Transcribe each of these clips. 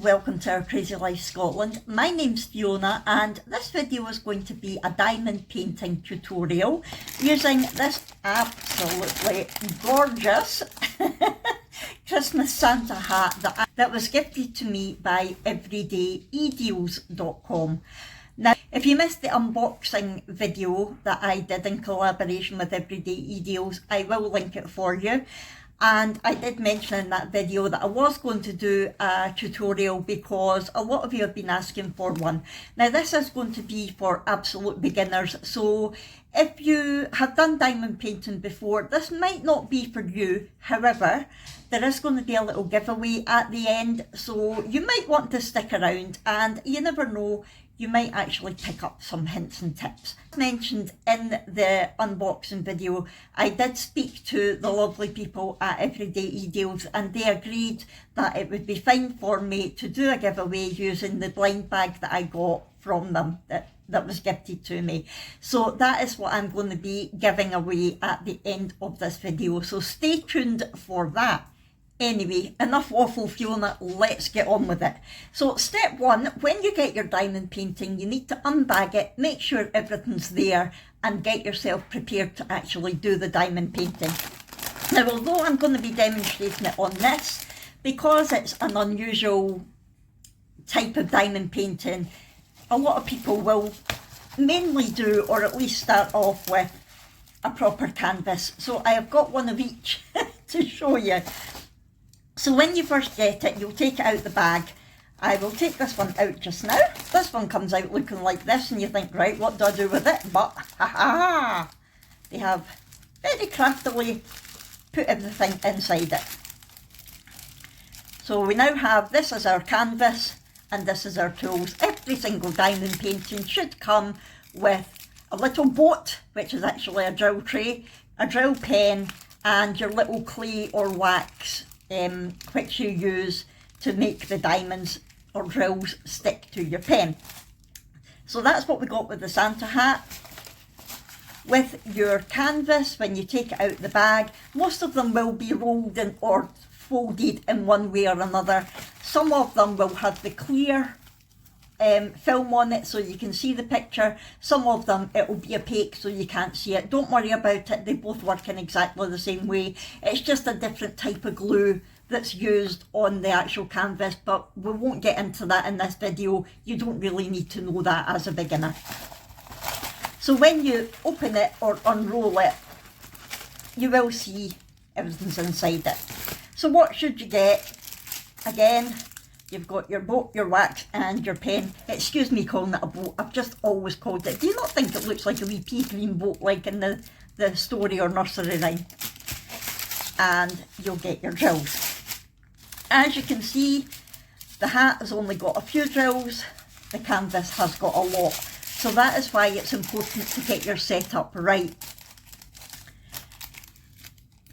welcome to our Crazy Life Scotland. My name's Fiona and this video is going to be a diamond painting tutorial using this absolutely gorgeous Christmas Santa hat that was gifted to me by Everydayedeals.com. Now, if you missed the unboxing video that I did in collaboration with Everydayedeals, I will link it for you. And I did mention in that video that I was going to do a tutorial because a lot of you have been asking for one. Now this is going to be for absolute beginners, so if you have done diamond painting before, this might not be for you. However, there is going to be a little giveaway at the end, so you might want to stick around, and you never know, you might actually pick up some hints and tips. As mentioned in the unboxing video, I did speak to the lovely people at Everydayedeals and they agreed that it would be fine for me to do a giveaway using the blind bag that I got from them that was gifted to me. So that is what I'm going to be giving away at the end of this video, so stay tuned for that. Anyway, enough waffle, Fiona, let's get on with it. So step one, when you get your diamond painting, you need to unbag it, make sure everything's there and get yourself prepared to actually do the diamond painting. Now, although I'm going to be demonstrating it on this, because it's an unusual type of diamond painting, a lot of people will mainly do, or at least start off with, a proper canvas. So I have got one of each to show you. So when you first get it, you'll take it out the bag. I will take this one out just now. This one comes out looking like this and you think, right, what do I do with it? But, they have very craftily put everything inside it. So we now have, this as our canvas and this is our tools. Every single diamond painting should come with a little boat, which is actually a drill tray, a drill pen, and your little clay or wax which you use to make the diamonds or drills stick to your pen. So that's what we got with the Santa hat. With your canvas, when you take it out the bag, most of them will be rolled in or folded in one way or another. Some of them will have the clear film on it so you can see the picture. Some of them it will be opaque so you can't see it. Don't worry about it, they both work in exactly the same way. It's just a different type of glue that's used on the actual canvas, but we won't get into that in this video. You don't really need to know that as a beginner. So when you open it or unroll it, you will see everything's inside it. So what should you get? Again, you've got your boat, your wax and your pen. Excuse me calling it a boat, I've just always called it. Do you not think it looks like a wee pea green boat like in the story or nursery rhyme? And you'll get your drills. As you can see, the hat has only got a few drills, the canvas has got a lot. So that is why it's important to get your setup right.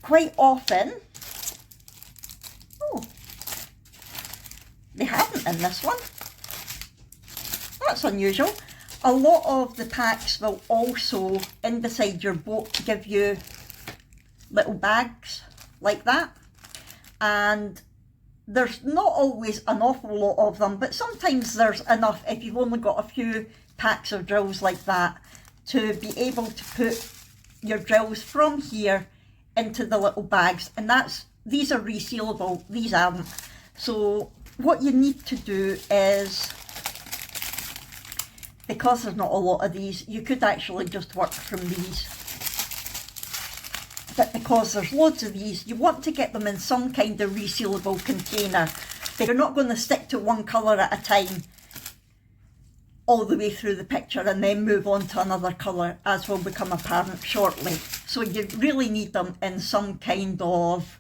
Quite often, they haven't in this one. That's unusual. A lot of the packs will also, in beside your boat, give you little bags like that. And there's not always an awful lot of them, but sometimes there's enough if you've only got a few packs of drills like that to be able to put your drills from here into the little bags. And these are resealable, these aren't. So what you need to do is, because there's not a lot of these, you could actually just work from these. But because there's loads of these, you want to get them in some kind of resealable container. You're not going to stick to one colour at a time all the way through the picture and then move on to another colour, as will become apparent shortly. So you really need them in some kind of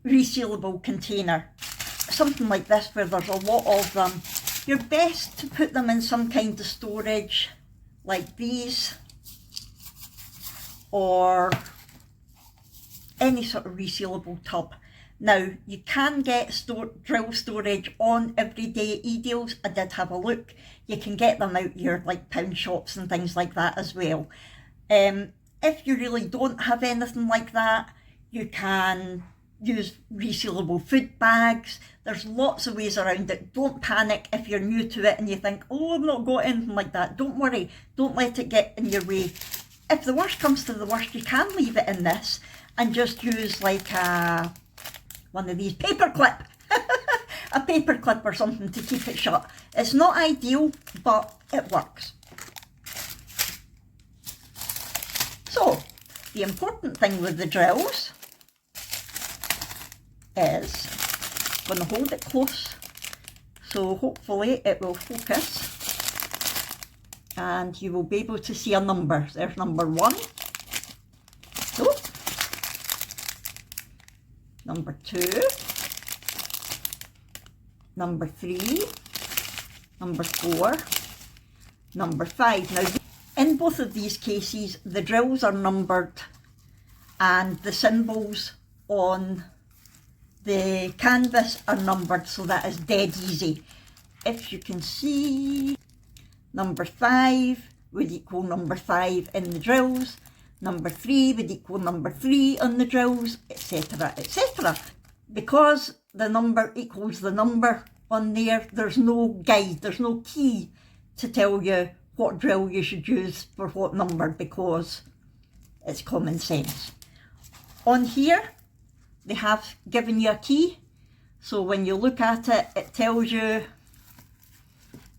resealable container. Something like this where there's a lot of them. You're best to put them in some kind of storage like these, or any sort of resealable tub. Now you can get drill storage on Everydayedeals. I did have a look. You can get them out your like pound shops and things like that as well. If you really don't have anything like that, you can use resealable food bags. There's lots of ways around it. Don't panic if you're new to it and you think, oh, I've not got anything like that. Don't worry. Don't let it get in your way. If the worst comes to the worst, you can leave it in this and just use like one of these paper clip. A paper clip or something to keep it shut. It's not ideal, but it works. So, the important thing with the drills is I'm going to hold it close, so hopefully it will focus and you will be able to see a number. There's number 1, so number 2, number 3, number 4, number 5. Now, in both of these cases, the drills are numbered and the symbols on the canvas are numbered, so that is dead easy. If you can see, number 5 would equal number 5 in the drills, number 3 would equal number 3 on the drills, etc, etc. Because the number equals the number on there, there's no guide, there's no key to tell you what drill you should use for what number, because it's common sense. On here, they have given you a key, so when you look at it, it tells you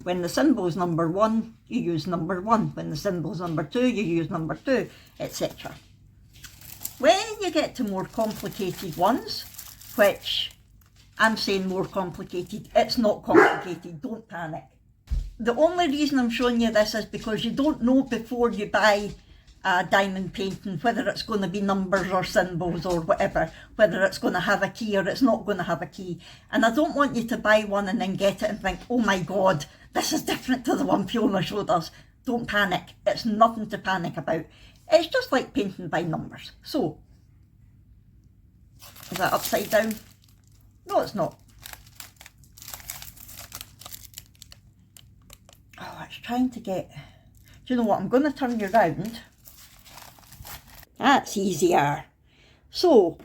when the symbol's number 1, you use number 1. When the symbol's number 2, you use number 2, etc. When you get to more complicated ones, which I'm saying more complicated, it's not complicated, don't panic. The only reason I'm showing you this is because you don't know before you buy a diamond painting whether it's going to be numbers or symbols or whatever, whether it's going to have a key or it's not going to have a key. And I don't want you to buy one and then get it and think, oh my God, this is different to the one Fiona showed us. Don't panic. It's nothing to panic about. It's just like painting by numbers. So, is that upside down? No, it's not. Oh, it's trying to get... Do you know what? I'm going to turn you around. That's easier. So,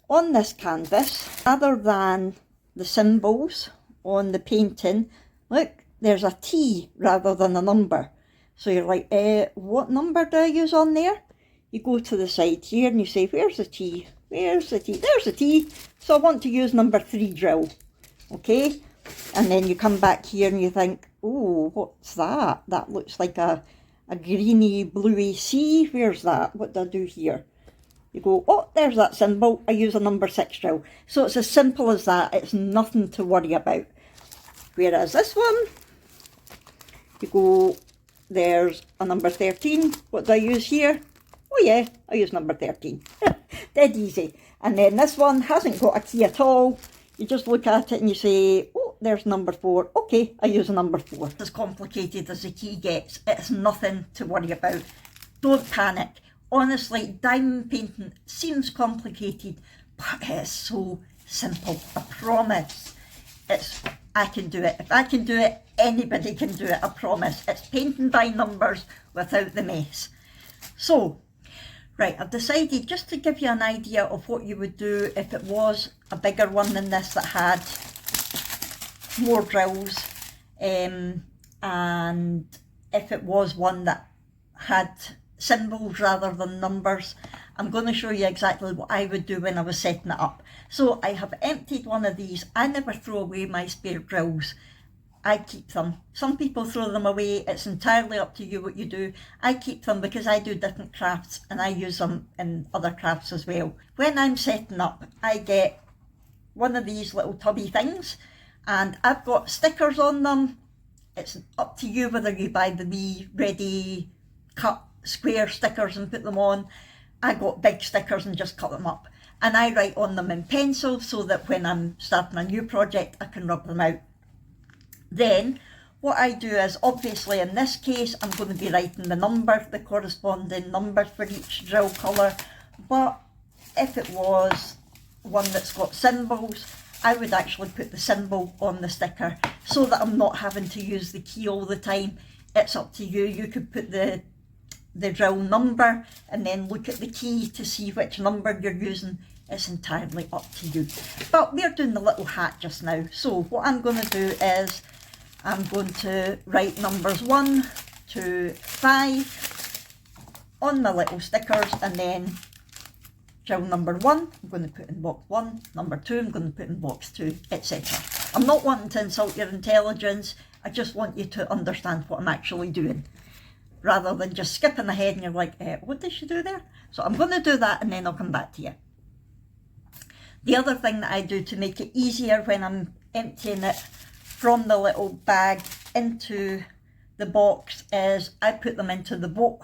on this canvas, rather than the symbols on the painting, look, there's a T rather than a number. So you're like, what number do I use on there? You go to the side here and you say, where's the T? Where's the T? There's the T. So I want to use number 3 drill. Okay? And then you come back here and you think, oh, what's that? That looks like a greeny, bluey C. Where's that? What do I do here? You go, oh, there's that symbol. I use a number 6 drill. So it's as simple as that. It's nothing to worry about. Whereas this one, you go, there's a number 13. What do I use here? Oh yeah, I use number 13. Dead easy. And then this one hasn't got a key at all. You just look at it and you say, oh, there's number 4. Okay, I use a number 4. As complicated as the key gets, it's nothing to worry about. Don't panic. Honestly, diamond painting seems complicated, but it's so simple. I promise. I can do it. If I can do it, anybody can do it. I promise. It's painting by numbers without the mess. So, right, I've decided just to give you an idea of what you would do if it was a bigger one than this that had more drills, and if it was one that had symbols rather than numbers. I'm going to show you exactly what I would do when I was setting it up. So I have emptied one of these. I never throw away my spare drills. I keep them. Some people throw them away. It's entirely up to you what you do. I keep them because I do different crafts and I use them in other crafts as well. When I'm setting up, I get one of these little tubby things and I've got stickers on them. It's up to you whether you buy the wee ready cut square stickers and put them on. I got big stickers and just cut them up. And I write on them in pencil so that when I'm starting a new project, I can rub them out. Then what I do is, obviously in this case, I'm going to be writing the number, the corresponding number for each drill colour. But if it was one that's got symbols, I would actually put the symbol on the sticker so that I'm not having to use the key all the time. It's up to you. You could put the drill number and then look at the key to see which number you're using, It's entirely up to you. But we're doing the little hat just now. So what I'm going to do is I'm going to write numbers 1 to 5 on my little stickers, and then drill number 1 I'm going to put in box 1, number 2 I'm going to put in box 2, etc. I'm not wanting to insult your intelligence, I just want you to understand what I'm actually doing, rather than just skipping ahead and you're like, what did she do there? So I'm going to do that and then I'll come back to you. The other thing that I do to make it easier when I'm emptying it from the little bag into the box is I put them into the boat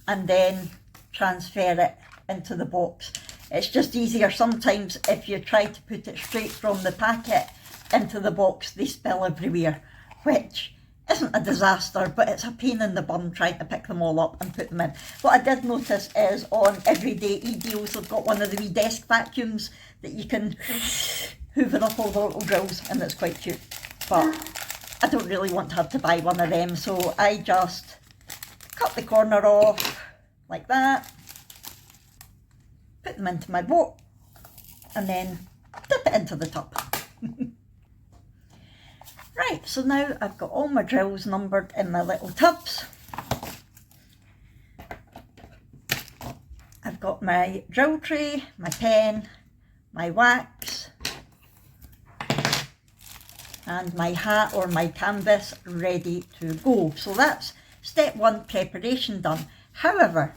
and then transfer it into the box. It's just easier. Sometimes if you try to put it straight from the packet into the box, they spill everywhere, which isn't a disaster, but it's a pain in the bum trying to pick them all up and put them in. What I did notice is on Everydayedeals, they've got one of the wee desk vacuums that you can hoover up all the little drills, and it's quite cute. But I don't really want to have to buy one of them, so I just cut the corner off like that, put them into my boat, and then dip it into the tub. Right, so now I've got all my drills numbered in my little tubs. I've got my drill tray, my pen, my wax, and my hat or my canvas ready to go. So that's step 1, preparation done. However,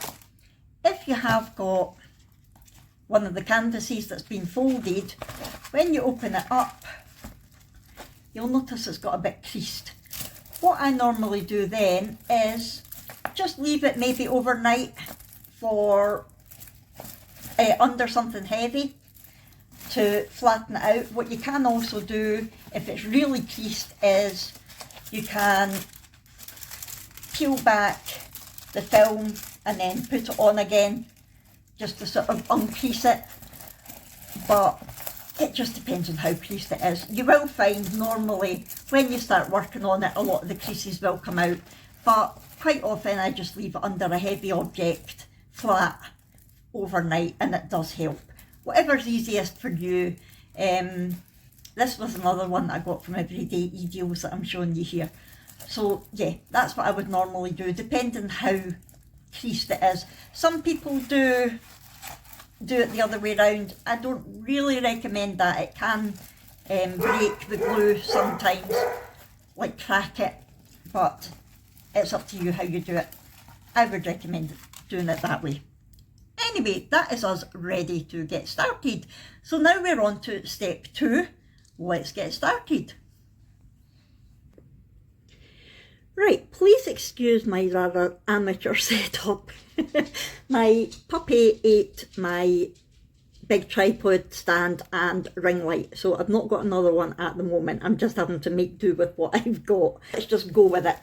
if you have got one of the canvases that's been folded, when you open it up, you'll notice it's got a bit creased. What I normally do then is just leave it maybe overnight for under something heavy to flatten it out. What you can also do if it's really creased is you can peel back the film and then put it on again just to sort of uncrease it, but it just depends on how creased it is. You will find normally when you start working on it a lot of the creases will come out, but quite often I just leave it under a heavy object flat overnight and it does help. Whatever's easiest for you. This was another one that I got from Everydayedeals that I'm showing you here. So yeah, that's what I would normally do, depending how creased it is. Some people do it the other way around. I don't really recommend that. It can break the glue sometimes, like crack it, but it's up to you how you do it. I would recommend doing it that way. Anyway, that is us ready to get started. So now we're on to step 2. Let's get started. Right, please excuse my rather amateur setup. My puppy ate my big tripod stand and ring light, so I've not got another one at the moment. I'm just having to make do with what I've got. Let's just go with it.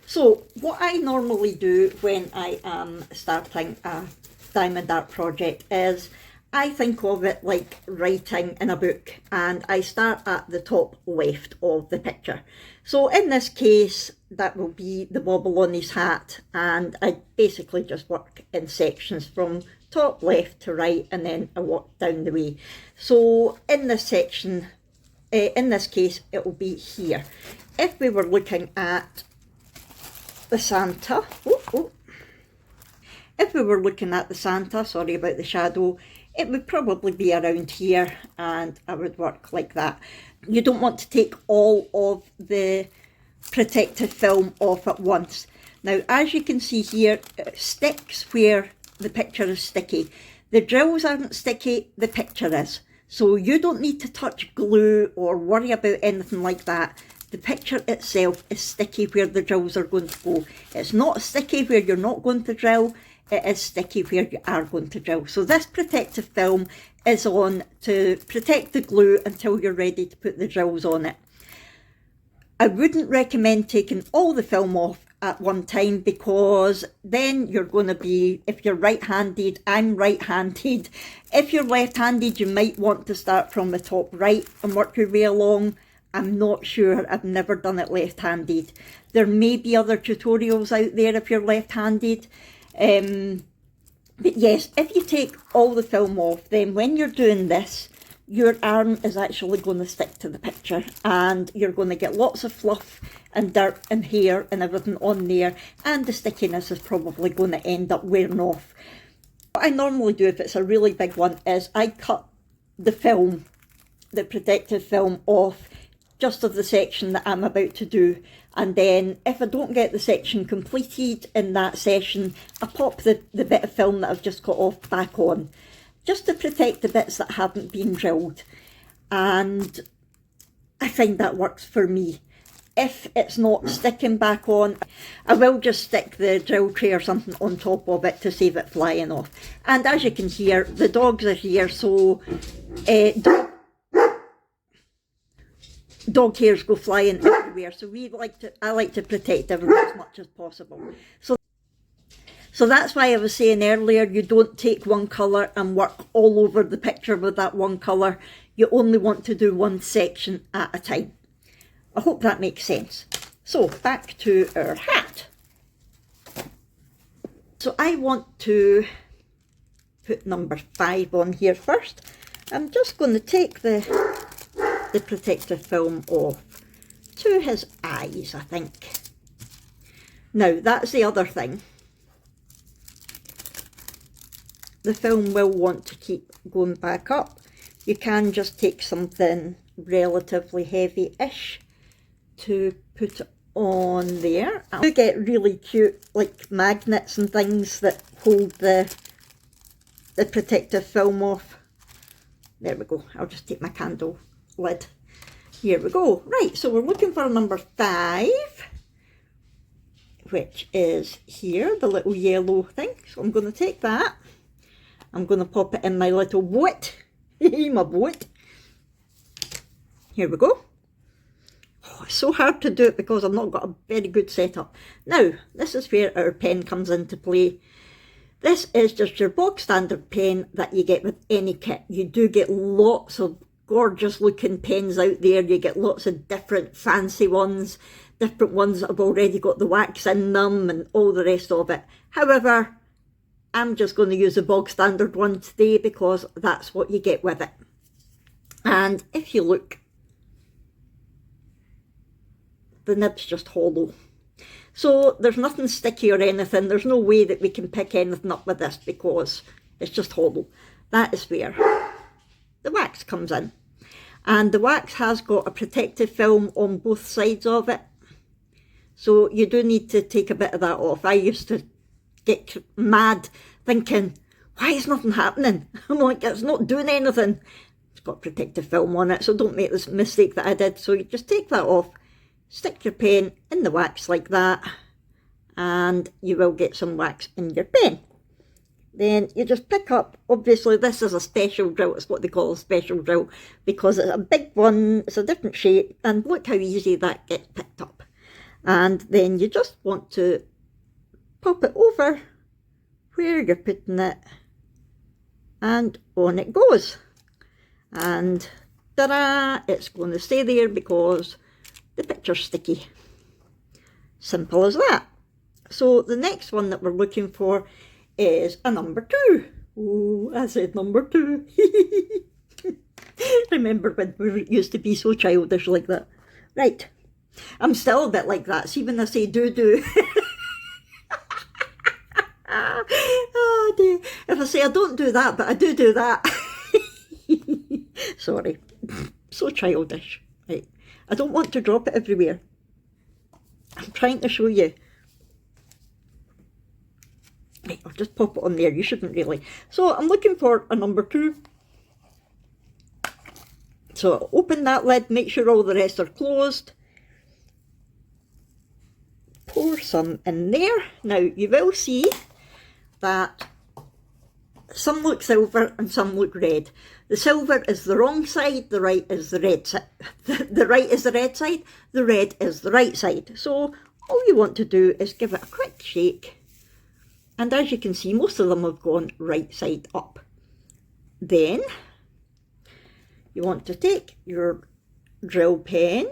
So what I normally do when I am starting a diamond art project is I think of it like writing in a book, and I start at the top left of the picture. So in this case, that will be the bauble on his hat, and I basically just work in sections from top left to right, and then I walk down the way. So in this section, in this case, it will be here. If we were looking at the Santa, if we were looking at the Santa, sorry about the shadow, it would probably be around here, and I would work like that. You don't want to take all of the protective film off at once. Now, as you can see here, it sticks where the picture is sticky. The drills aren't sticky, the picture is. So you don't need to touch glue or worry about anything like that. The picture itself is sticky where the drills are going to go. It's not sticky where you're not going to drill. It is sticky where you are going to drill. So this protective film is on to protect the glue until you're ready to put the drills on it. I wouldn't recommend taking all the film off at one time, because then you're going to be, if you're right-handed, I'm right-handed. If you're left-handed, you might want to start from the top right and work your way along. I'm not sure, I've never done it left-handed. There may be other tutorials out there if you're left-handed. But yes, if you take all the film off, then when you're doing this, your arm is actually going to stick to the picture, and you're going to get lots of fluff and dirt and hair and everything on there, and the stickiness is probably going to end up wearing off. What I normally do if it's a really big one is I cut the film, the protective film, off just of the section that I'm about to do, and then if I don't get the section completed in that session, I pop the bit of film that I've just cut off back on, just to protect the bits that haven't been drilled. And I find that works for me. If it's not sticking back on, I will just stick the drill tray or something on top of it to save it flying off. And as you can hear, the dogs are here, so dog hairs go flying everywhere. So I like to protect everyone as much as possible. So that's why I was saying earlier, you don't take one colour and work all over the picture with that one colour. You only want to do one section at a time. I hope that makes sense. So back to our hat. So I want to put number 5 on here first. I'm just going to take the protective film off to his eyes, I think. Now that's the other thing. The film will want to keep going back up. You can just take something relatively heavy-ish to put on there. I do get really cute like magnets and things that hold the protective film off. There we go. I'll just take my candle lid. Here we go. Right, so we're looking for number 5, which is here, the little yellow thing. So I'm going to take that. I'm going to pop it in my little boat. My boat. Here we go. Oh, it's so hard to do it because I've not got a very good setup. Now, this is where our pen comes into play. This is just your bog standard pen that you get with any kit. You do get lots of gorgeous looking pens out there. You get lots of different fancy ones, different ones that have already got the wax in them and all the rest of it. However, I'm just going to use a bog standard one today because that's what you get with it. And if you look, the nib's just hollow. So there's nothing sticky or anything. There's no way that we can pick anything up with this because it's just hollow. That is where the wax comes in. And the wax has got a protective film on both sides of it. So you do need to take a bit of that off. I used to get mad thinking, why is nothing happening? I'm like, it's not doing anything. It's got protective film on it, so don't make this mistake that I did. So you just take that off, stick your pen in the wax like that, and you will get some wax in your pen. Then you just pick up, obviously this is a special drill, it's what they call a special drill, because it's a big one, it's a different shape, and look how easy that gets picked up. And then you just want to pop it over where you're putting it, and on it goes. And ta-da! It's going to stay there because the picture's sticky. Simple as that. So the next one that we're looking for is a number 2. Oh, I said number 2. Remember when we used to be so childish like that? Right. I'm still a bit like that. See when I say do. Oh dear. If I say I don't do that, but I do that. Sorry. So childish. Right. I don't want to drop it everywhere. I'm trying to show you. Right, I'll just pop it on there. You shouldn't really. So I'm looking for a number 2. So open that lid, make sure all the rest are closed. Pour some in there. Now you will see that some look silver and some look red. The silver is the wrong side, the right is the red side. The right is the red side, the red is the right side. So all you want to do is give it a quick shake. And as you can see, most of them have gone right side up. Then you want to take your drill pen,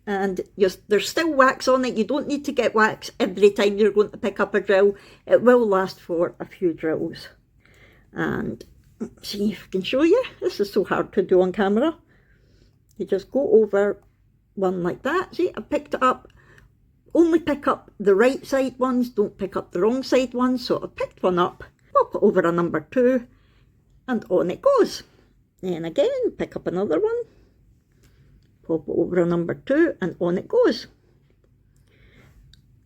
and there's still wax on it. You don't need to get wax every time you're going to pick up a drill. It will last for a few drills. And see if I can show you. This is so hard to do on camera. You just go over one like that. See, I picked it up. Only pick up the right side ones, don't pick up the wrong side ones. So I picked one up, pop it over a number 2, and on it goes. Then again, pick up another one, pop it over a number 2, and on it goes.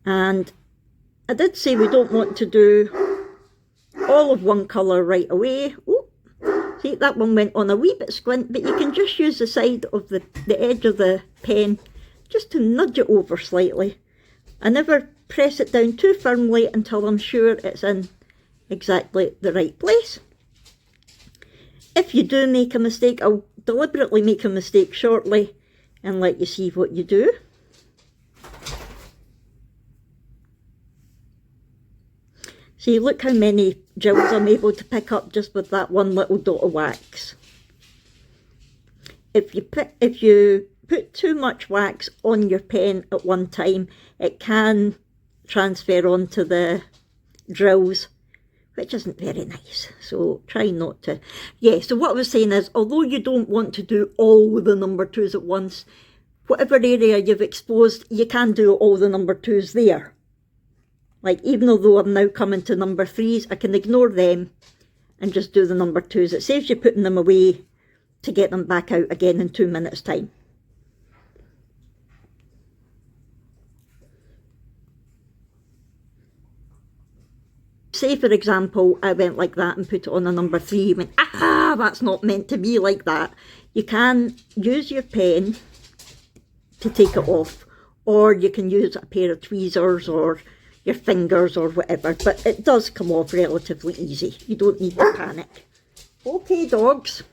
And I did say we don't want to do all of one colour right away. Oh, see, that one went on a wee bit squint, but you can just use the side of the edge of the pen just to nudge it over slightly. I never press it down too firmly until I'm sure it's in exactly the right place. If you do make a mistake, I'll deliberately make a mistake shortly and let you see what you do. See, look how many gels I'm able to pick up just with that one little dot of wax. If you put too much wax on your pen at one time, it can transfer onto the drills, which isn't very nice. So try not to. Yeah, so what I was saying is, although you don't want to do all the number 2s at once, whatever area you've exposed, you can do all the number 2s there. Like, even though I'm now coming to number 3s, I can ignore them and just do the number 2s. It saves you putting them away to get them back out again in 2 minutes' time. Say, for example, I went like that and put it on a number 3, and went, that's not meant to be like that. You can use your pen to take it off, or you can use a pair of tweezers or your fingers or whatever, but it does come off relatively easy. You don't need to panic. Okay, dogs.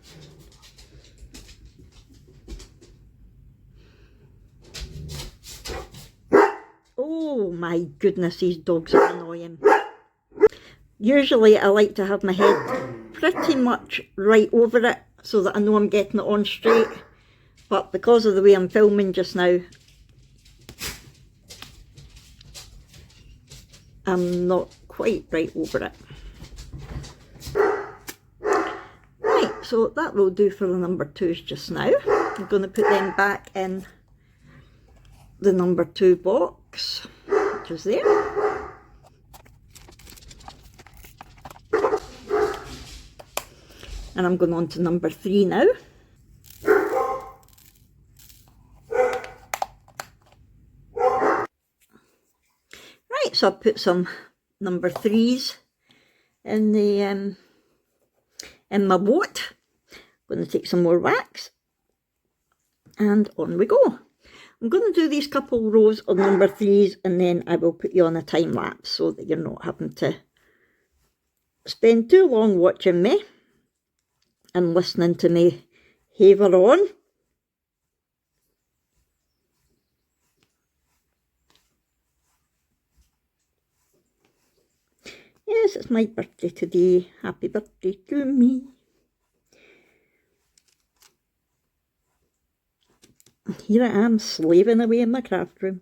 Oh my goodness, these dogs are annoying. Usually I like to have my head pretty much right over it so that I know I'm getting it on straight, but because of the way I'm filming just now, I'm not quite right over it. Right, so that will do for the number 2s just now. I'm going to put them back in the number 2 box, which is there. And I'm going on to number 3 now. Right, so I've put some number 3s in the in my boat. I'm going to take some more wax, and on we go. I'm going to do these couple rows of number 3s, and then I will put you on a time lapse so that you're not having to spend too long watching me and listening to me haver on. Yes, it's my birthday today. Happy birthday to me. Here I am, slaving away in my craft room.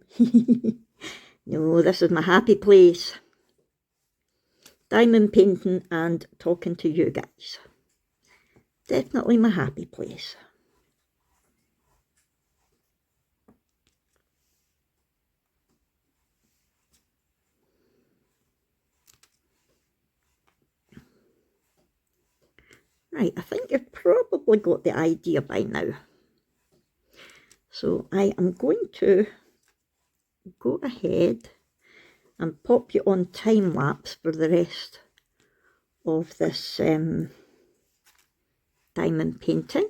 No, this is my happy place. Diamond painting and talking to you guys. Definitely my happy place. Right, I think you've probably got the idea by now. So I am going to go ahead and pop you on time lapse for the rest of this diamond painting,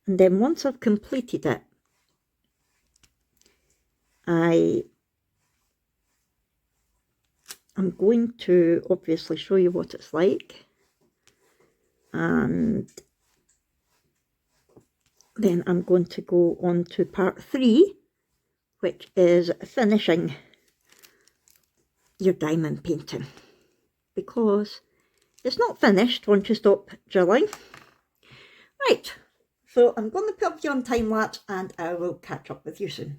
and then once I've completed it, I'm going to obviously show you what it's like, and then I'm going to go on to part 3, which is finishing your diamond painting, because it's not finished once you stop drilling. Right, so I'm going to put you on time lapse and I will catch up with you soon.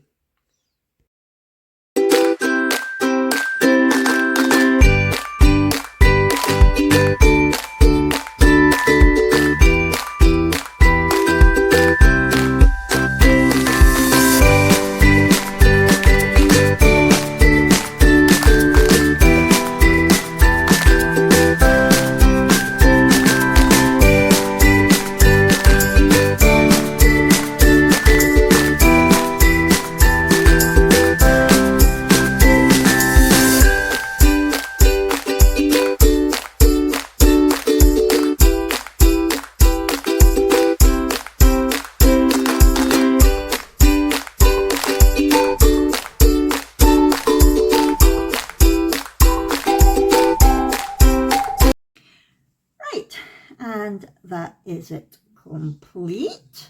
that is it complete.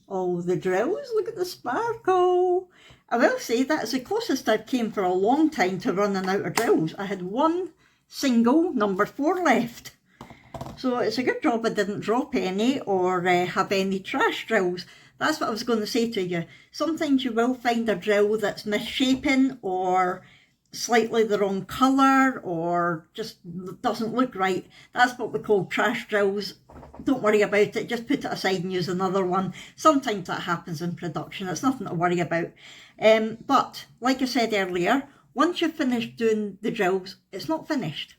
All the drills, look at the sparkle. I will say that's the closest I've came for a long time to running out of drills. I had one single number 4 left. So it's a good job I didn't drop any or have any trash drills. That's what I was going to say to you. Sometimes you will find a drill that's misshapen or slightly the wrong colour or just doesn't look right. That's what we call trash drills. Don't worry about it, just put it aside and use another one. Sometimes that happens in production, it's nothing to worry about. But like I said earlier, once you've finished doing the drills, it's not finished.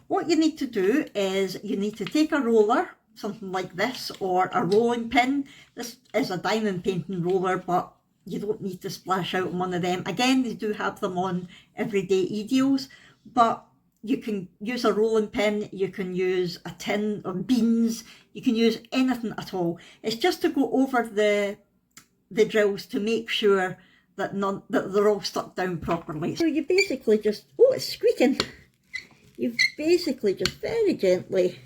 What you need to do is you need to take a roller, something like this, or a rolling pin. This is a diamond painting roller, but you don't need to splash out on one of them. Again, they do have them on Everydayedeals, but you can use a rolling pin, you can use a tin of beans, you can use anything at all. It's just to go over the drills to make sure that they're all stuck down properly. So you basically just, oh, it's squeaking. You basically just very gently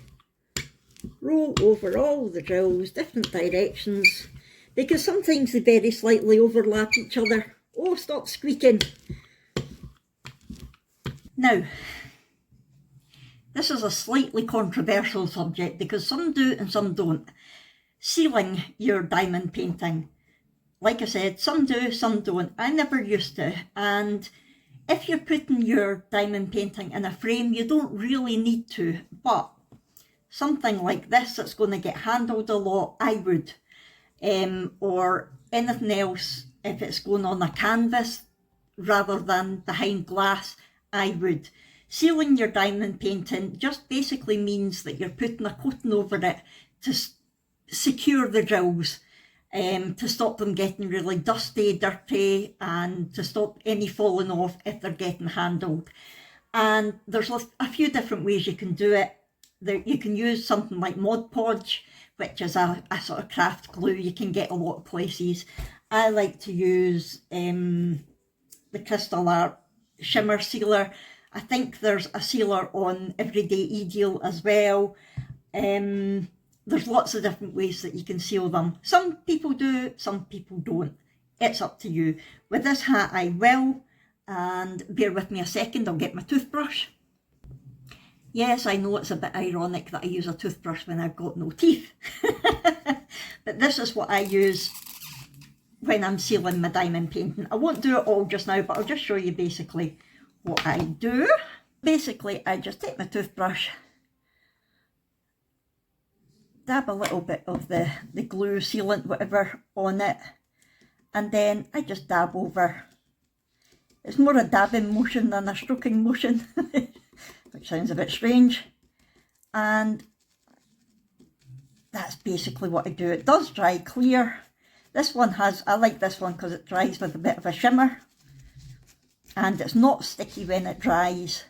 roll over all the drills, different directions, because sometimes they very slightly overlap each other. Oh, stop squeaking. Now, this is a slightly controversial subject because some do and some don't. Sealing your diamond painting. Like I said, some do, some don't. I never used to. And if you're putting your diamond painting in a frame, you don't really need to. But something like this that's going to get handled a lot, I would. Or anything else, if it's going on a canvas rather than behind glass, I would. Sealing your diamond painting just basically means that you're putting a coating over it to secure the drills, to stop them getting really dusty, dirty, and to stop any falling off if they're getting handled. And there's a few different ways you can do it. You can use something like Mod Podge, which is a sort of craft glue you can get a lot of places. I like to use the Crystal Art Shimmer Sealer. I think there's a sealer on Everydayedeals as well. There's lots of different ways that you can seal them. Some people do, some people don't. It's up to you. With this hat I will, and bear with me a second, I'll get my toothbrush. Yes, I know it's a bit ironic that I use a toothbrush when I've got no teeth. But this is what I use when I'm sealing my diamond painting. I won't do it all just now, but I'll just show you basically what I do. Basically, I just take my toothbrush, dab a little bit of the glue, sealant, whatever on it, and then I just dab over. It's more a dabbing motion than a stroking motion, which sounds a bit strange. And that's basically what I do. It does dry clear. This one has, I like this one because it dries with a bit of a shimmer. And it's not sticky when it dries,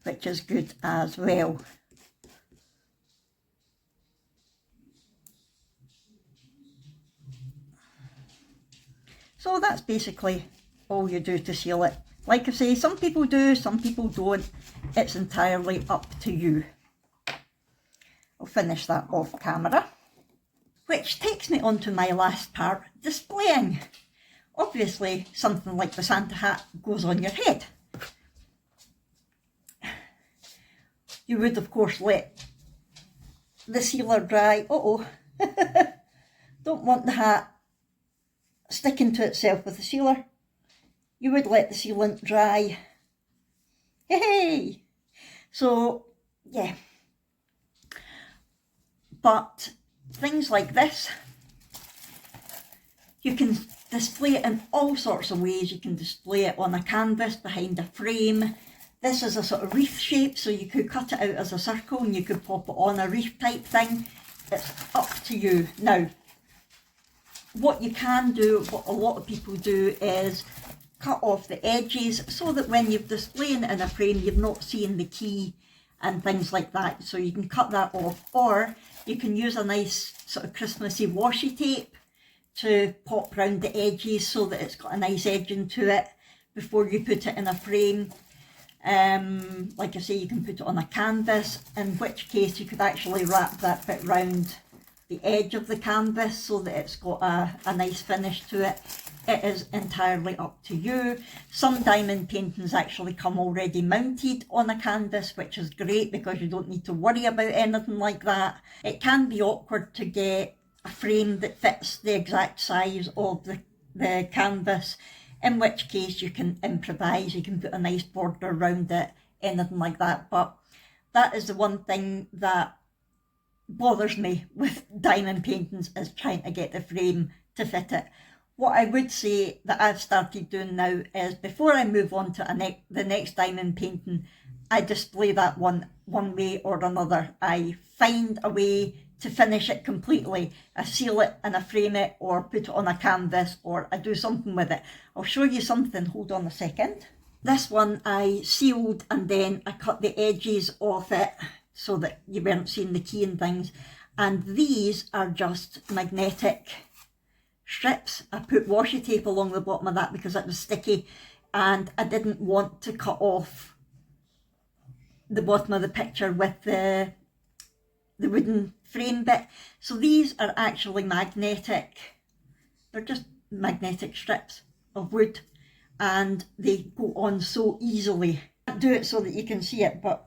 which is good as well. So that's basically all you do to seal it. Like I say, some people do, some people don't. It's entirely up to you. I'll finish that off camera. Which takes me on to my last part, displaying. Obviously, something like the Santa hat goes on your head. You would, of course, let the sealer dry. Uh-oh. Don't want the hat sticking to itself with the sealer. You would let the sealant dry. Hey! So, yeah. But things like this, you can display it in all sorts of ways. You can display it on a canvas, behind a frame. This is a sort of wreath shape, so you could cut it out as a circle and you could pop it on a wreath type thing. It's up to you. Now, what you can do, what a lot of people do, is cut off the edges so that when you're displaying it in a frame, you're not seeing the key and things like that. So you can cut that off, or you can use a nice sort of Christmassy washi tape to pop round the edges so that it's got a nice edging to it before you put it in a frame. Like I say, you can put it on a canvas, in which case you could actually wrap that bit round the edge of the canvas so that it's got a nice finish to it. It is entirely up to you. Some diamond paintings actually come already mounted on a canvas, which is great because you don't need to worry about anything like that. It can be awkward to get a frame that fits the exact size of the canvas, in which case you can improvise, you can put a nice border around it, anything like that. But that is the one thing that bothers me with diamond paintings, is trying to get the frame to fit it. What I would say that I've started doing now is, before I move on to the next diamond painting, I display that one way or another. I find a way to finish it completely. I seal it and I frame it, or put it on a canvas, or I do something with it. I'll show you something, hold on a second. This one I sealed and then I cut the edges off it so that you weren't seeing the key and things. And these are just magnetic strips. I put washi tape along the bottom of that because it was sticky and I didn't want to cut off the bottom of the picture with the wooden frame bit. So these are actually magnetic. They're just magnetic strips of wood and they go on so easily. I do it so that you can see it, but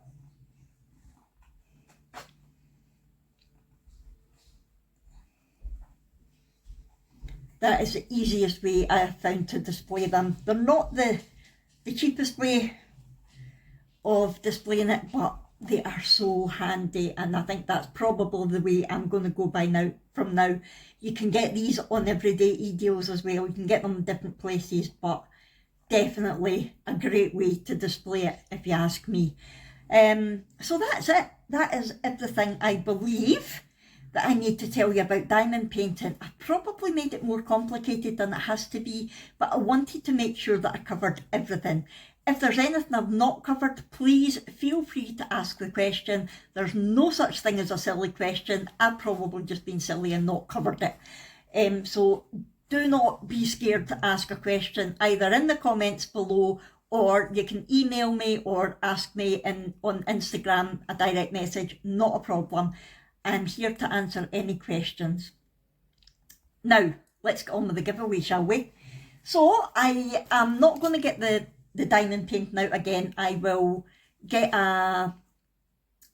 that is the easiest way I have found to display them. They're not the cheapest way of displaying it, but they are so handy, and I think that's probably the way I'm going to go by now. From now, you can get these on Everydayedeals as well. You can get them in different places, but definitely a great way to display it, if you ask me. So that's it. That is everything, I believe, that I need to tell you about diamond painting. I probably made it more complicated than it has to be, but I wanted to make sure that I covered everything. If there's anything I've not covered, please feel free to ask the question. There's no such thing as a silly question. I've probably just been silly and not covered it. So do not be scared to ask a question, either in the comments below, or you can email me or ask me on Instagram, a direct message, not a problem. I'm here to answer any questions. Now, let's get on with the giveaway, shall we? So I am not going to get the diamond painting out again. I will get a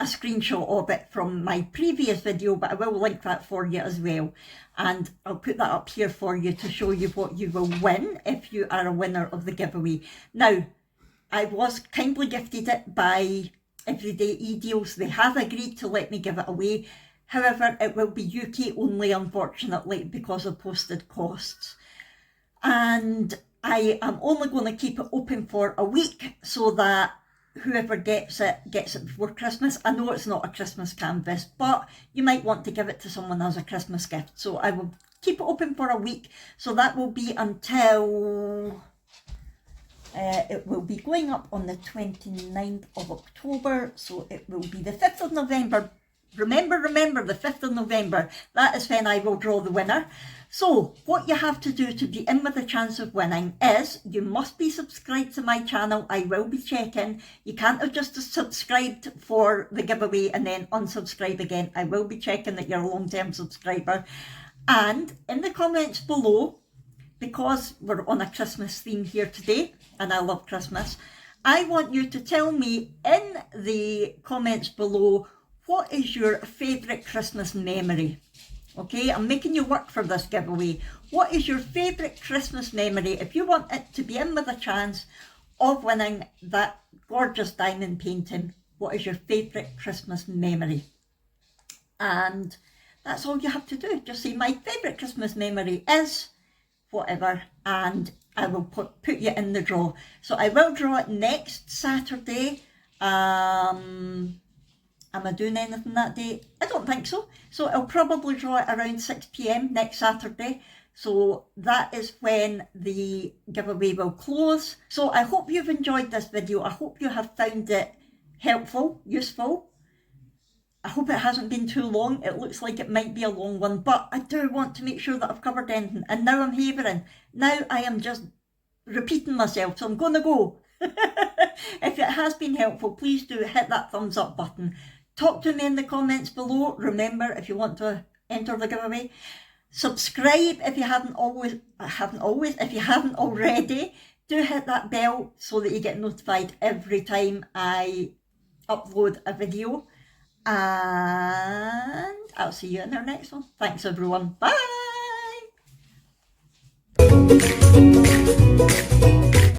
screenshot of it from my previous video, but I will link that for you as well. And I'll put that up here for you to show you what you will win if you are a winner of the giveaway. Now, I was kindly gifted it by Everydayedeals. They have agreed to let me give it away. However, it will be UK only, unfortunately, because of postage costs. And I am only going to keep it open for a week so that whoever gets it before Christmas. I know it's not a Christmas canvas, but you might want to give it to someone as a Christmas gift. So I will keep it open for a week. So that will be until... it will be going up on the 29th of October, so it will be the 5th of November. Remember, the 5th of November. That is when I will draw the winner. So, what you have to do to be in with a chance of winning is, you must be subscribed to my channel. I will be checking. You can't have just subscribed for the giveaway and then unsubscribe again. I will be checking that you're a long-term subscriber. And in the comments below, because we're on a Christmas theme here today, and I love Christmas, I want you to tell me in the comments below, what is your favourite Christmas memory? Okay, I'm making you work for this giveaway. What is your favourite Christmas memory? If you want it to be in with a chance of winning that gorgeous diamond painting, what is your favourite Christmas memory? And that's all you have to do. Just say, my favourite Christmas memory is whatever, and I will put you in the draw. So I will draw it next Saturday. Am I doing anything that day? I don't think so. So I'll probably draw it around 6 PM next Saturday. So that is when the giveaway will close. So I hope you've enjoyed this video. I hope you have found it helpful, useful. I hope it hasn't been too long. It looks like it might be a long one, but I do want to make sure that I've covered anything. And now I'm havering. Now I am just repeating myself, so I'm going to go. If it has been helpful, please do hit that thumbs up button. Talk to me in the comments below. Remember, if you want to enter the giveaway, subscribe if you haven't already. Do hit that bell so that you get notified every time I upload a video. And I'll see you in our next one. Thanks everyone. Bye.